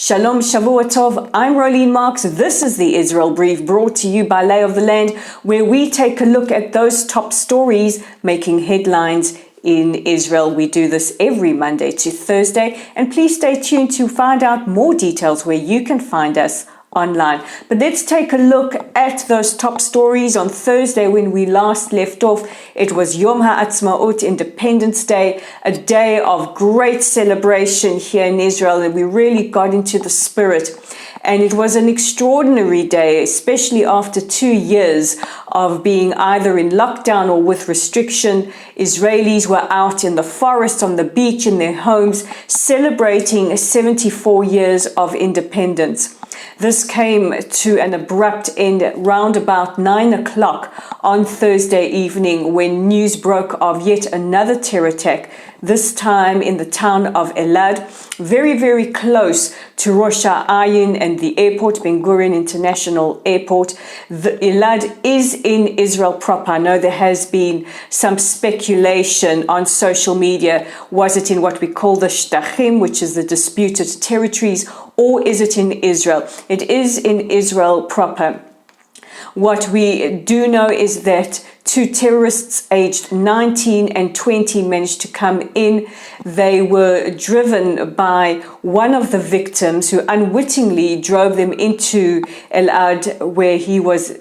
Shalom, Shavua Tov. I'm Rolene Marks. This is the Israel Brief, brought to you by Lay of the Land, where we take a look at those top stories making headlines in Israel. We do this every Monday to Thursday, and please stay tuned to find out more details where you can find us online. But let's take a look at those top stories. On Thursday, when we last left off, it was Yom HaAtzmaut, Independence Day, a day of great celebration here in Israel, and we really got into the spirit. And it was an extraordinary day, especially after 2 years of being either in lockdown or with restriction. Israelis were out in the forest, on the beach, in their homes, celebrating 74 years of independence. This came to an abrupt end round about 9 o'clock on Thursday evening when news broke of yet another terror attack, this time in the town of Elad, very, very close to Rosh Ha'ayin and the airport, Ben Gurion International Airport. Elad is in Israel proper. I know there has been some speculation on social media. Was it in what we call the Shtachim, which is the disputed territories, or is it in Israel? It is in Israel proper. What we do know is that 2 terrorists aged 19 and 20 managed to come in. They were driven by one of the victims who unwittingly drove them into Elad, where he was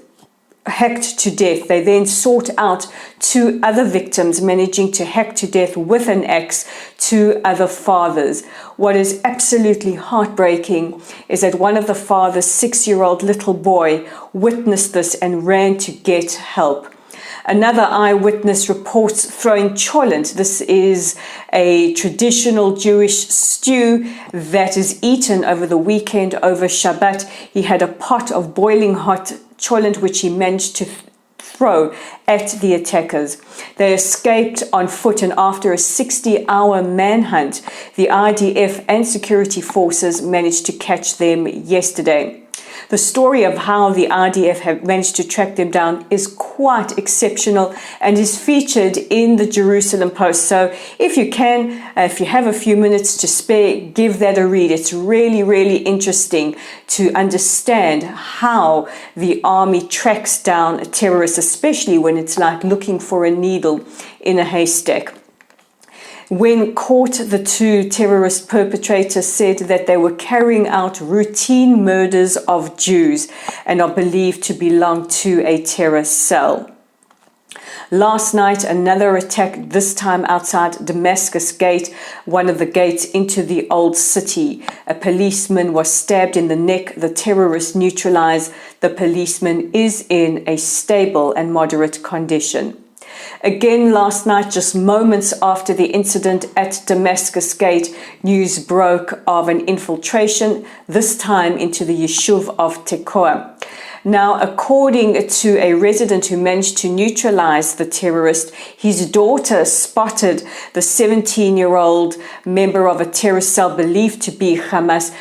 hacked to death. They then sought out 2 other victims, managing to hack to death with an axe 2 other fathers. What is absolutely heartbreaking is that one of the fathers, 6-year-old little boy, witnessed this and ran to get help. Another eyewitness reports throwing cholent. This is a traditional Jewish stew that is eaten over the weekend, over Shabbat. He had a pot of boiling hot cholent which he managed to throw at the attackers. They escaped on foot, and after a 60-hour manhunt, the IDF and security forces managed to catch them yesterday. The story of how the IDF have managed to track them down is quite exceptional and is featured in the Jerusalem Post. So if you can, if you have a few minutes to spare, give that a read. It's really, really interesting to understand how the army tracks down terrorists, especially when it's like looking for a needle in a haystack. When caught, the 2 terrorist perpetrators said that they were carrying out routine murders of Jews and are believed to belong to a terror cell. Last night, another attack, this time outside Damascus Gate, one of the gates into the old city. A policeman was stabbed in the neck. The terrorist neutralized. The policeman is in a stable and moderate condition. Again, last night, just moments after the incident at Damascus Gate, news broke of an infiltration, this time into the Yishuv of Tekoa. Now, according to a resident who managed to neutralize the terrorist, his daughter spotted the 17-year-old member of a terror cell believed to be Hamas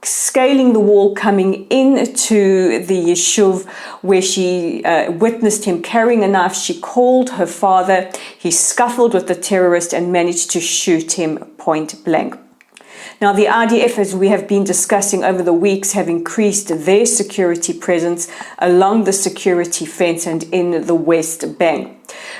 scaling the wall, coming into the Yishuv, where she witnessed him carrying a knife. She called her father. He scuffled with the terrorist and managed to shoot him point blank. Now, the IDF, as we have been discussing over the weeks, have increased their security presence along the security fence and in the West Bank.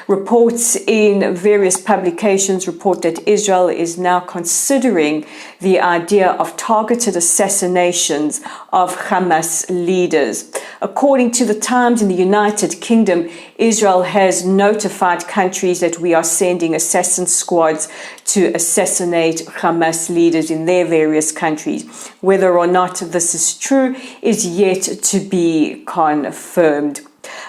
Reports in various publications report that Israel is now considering the idea of targeted assassinations of Hamas leaders. According to the Times in the United Kingdom, Israel has notified countries that we are sending assassin squads to assassinate Hamas leaders in their various countries. Whether or not this is true is yet to be confirmed.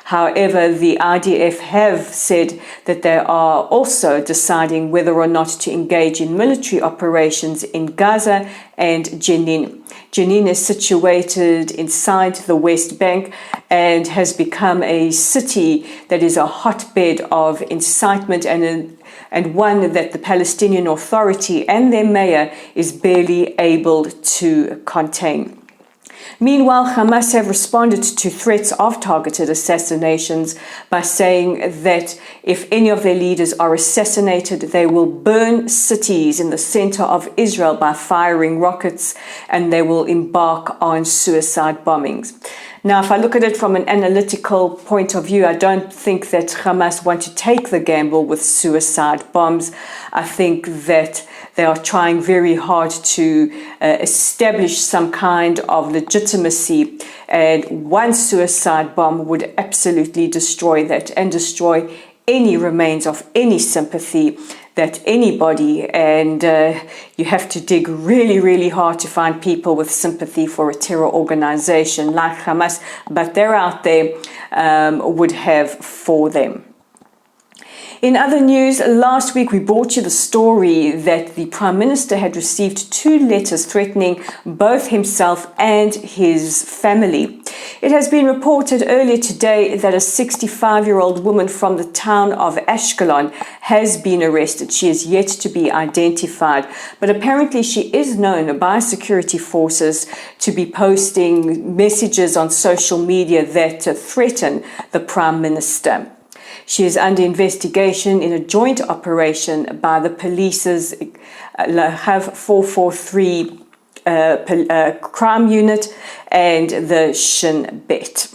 However, the IDF have said that they are also deciding whether or not to engage in military operations in Gaza and Jenin. Jenin is situated inside the West Bank and has become a city that is a hotbed of incitement and one that the Palestinian Authority and their mayor is barely able to contain. Meanwhile, Hamas have responded to threats of targeted assassinations by saying that if any of their leaders are assassinated, they will burn cities in the center of Israel by firing rockets, and they will embark on suicide bombings. Now, if I look at it from an analytical point of view, I don't think that Hamas want to take the gamble with suicide bombs. I think that they are trying very hard to establish some kind of legitimacy, and one suicide bomb would absolutely destroy that and destroy any remains of any sympathy that anybody, and you have to dig really, really hard to find people with sympathy for a terror organization like Hamas, but they're out there, would have for them. In other news, last week we brought you the story that the Prime Minister had received 2 letters threatening both himself and his family. It has been reported earlier today that a 65-year-old woman from the town of Ashkelon has been arrested. She is yet to be identified, but apparently she is known by security forces to be posting messages on social media that threaten the Prime Minister. She is under investigation in a joint operation by the police's Lahav 443 crime unit and the Shin Bet.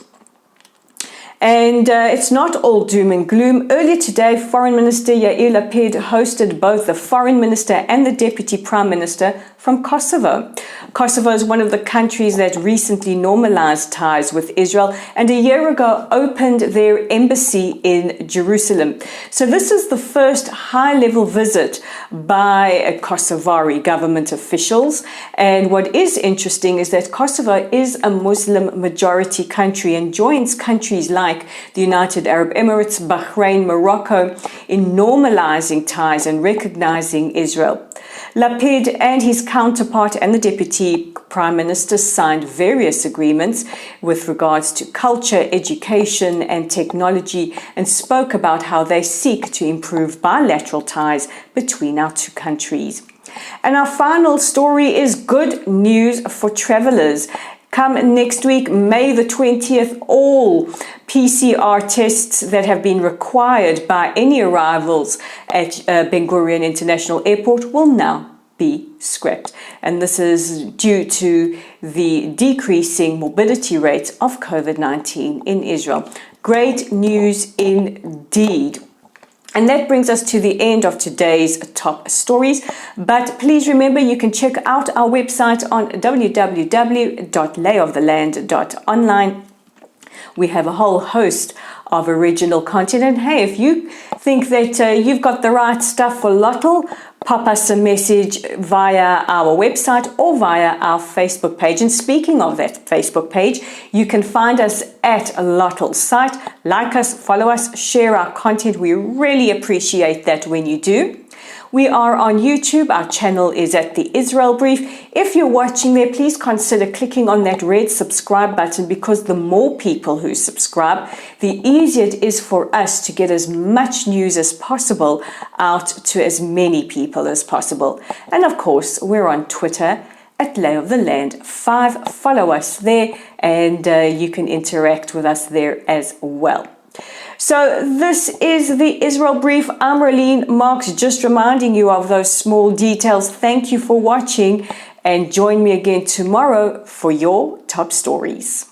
And it's not all doom and gloom. Earlier today, Foreign Minister Yair Lapid hosted both the Foreign Minister and the Deputy Prime Minister from Kosovo. Kosovo is one of the countries that recently normalized ties with Israel and a year ago opened their embassy in Jerusalem. So this is the first high-level visit by Kosovari government officials. And what is interesting is that Kosovo is a Muslim majority country and joins countries like the United Arab Emirates, Bahrain, Morocco in normalizing ties and recognizing Israel. Lapid and his counterpart and the Deputy Prime Minister signed various agreements with regards to culture, education and technology, and spoke about how they seek to improve bilateral ties between our two countries. And our final story is good news for travelers. Come next week, May the 20th, all PCR tests that have been required by any arrivals at Ben Gurion International Airport will now be scrapped. And this is due to the decreasing morbidity rates of COVID-19 in Israel. Great news indeed. And that brings us to the end of today's top stories. But please remember, you can check out our website on www.layoftheland.online. We have a whole host of original content. And hey, if you think that you've got the right stuff for Lottel, pop us a message via our website or via our Facebook page. And speaking of that Facebook page, you can find us at Lottel's site. Like us, follow us, share our content. We really appreciate that when you do. We are on YouTube. Our channel is at the Israel Brief. If you're watching there, please consider clicking on that red subscribe button, because the more people who subscribe, the easier it is for us to get as much news as possible out to as many people as possible. And of course, we're on Twitter at Lay of the Land 5. Follow us there and you can interact with us there as well. So this is the Israel Brief. I'm Rolene Marks, just reminding you of those small details. Thank you for watching and join me again tomorrow for your top stories.